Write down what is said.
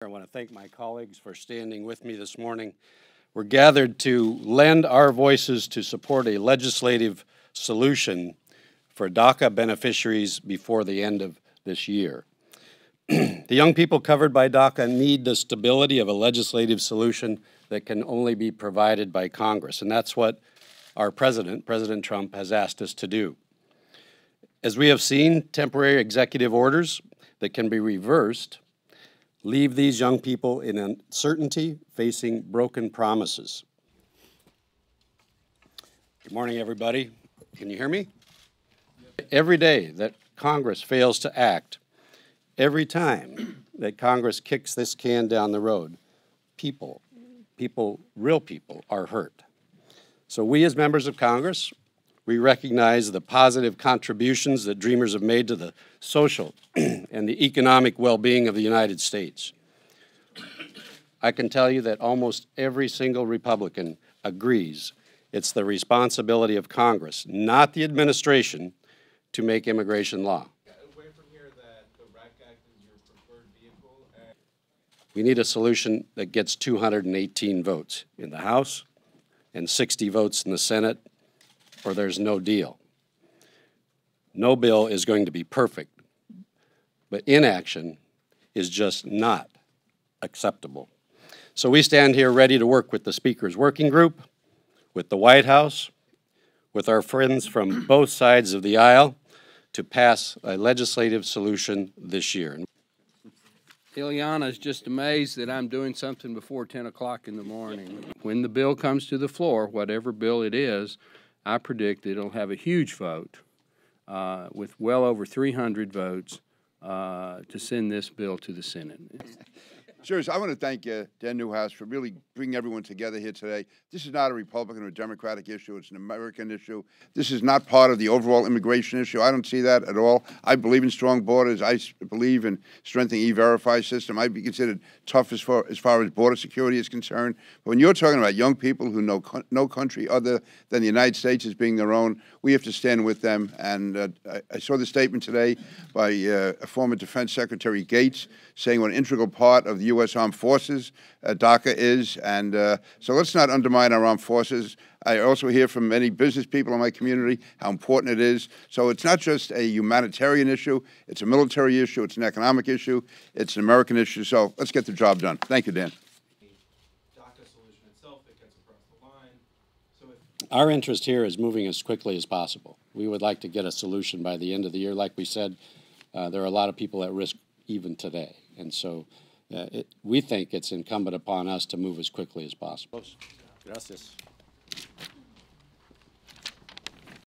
I want to thank my colleagues for standing with me this morning. We're gathered to lend our voices to support a legislative solution for DACA beneficiaries before the end of this year. The young people covered by DACA need the stability of a legislative solution that can only be provided by Congress, and that's what our president, President Trump, has asked us to do. As we have seen, temporary executive orders that can be reversed leave these young people in uncertainty, facing broken promises. Good morning, everybody. Can you hear me? Every day that Congress fails to act, every time that Congress kicks this can down the road, real people are hurt. So we as members of Congress, we recognize the positive contributions that Dreamers have made to the social and the economic well-being of the United States. I can tell you that almost every single Republican agrees it's the responsibility of Congress, not the administration, to make immigration law. Aware from here that the RAC Act is your preferred vehicle. We need a solution that gets 218 votes in the House and 60 votes in the Senate, or there's no deal. No bill is going to be perfect, but inaction is just not acceptable. So we stand here ready to work with the Speaker's working group, with the White House, with our friends from both sides of the aisle to pass a legislative solution this year. Ileana's just amazed that I'm doing something before 10 o'clock in the morning. When the bill comes to the floor, whatever bill it is, I predict it'll have a huge vote with well over 300 votes to send this bill to the Senate. Seriously, I want to thank Dan Newhouse for really bringing everyone together here today. This is not a Republican or Democratic issue. It's an American issue. This is not part of the overall immigration issue. I don't see that at all. I believe in strong borders. I believe in strengthening E-Verify system. I'd be considered tough as far as border security is concerned. But when you're talking about young people who know no country other than the United States as being their own, we have to stand with them. And I saw the statement today by a former Defense Secretary Gates saying what an integral part of the U.S. Armed Forces DACA is. And so let's not undermine our armed forces. I also hear from many business people in my community how important it is. So it's not just a humanitarian issue. It's a military issue. It's an economic issue. It's an American issue. So let's get the job done. Thank you, Dan. DACA solution itself that gets across the line. So Our interest here is moving as quickly as possible. We would like to get a solution by the end of the year. Like we said, there are a lot of people at risk even today. And so we think it's incumbent upon us to move as quickly as possible. Gracias.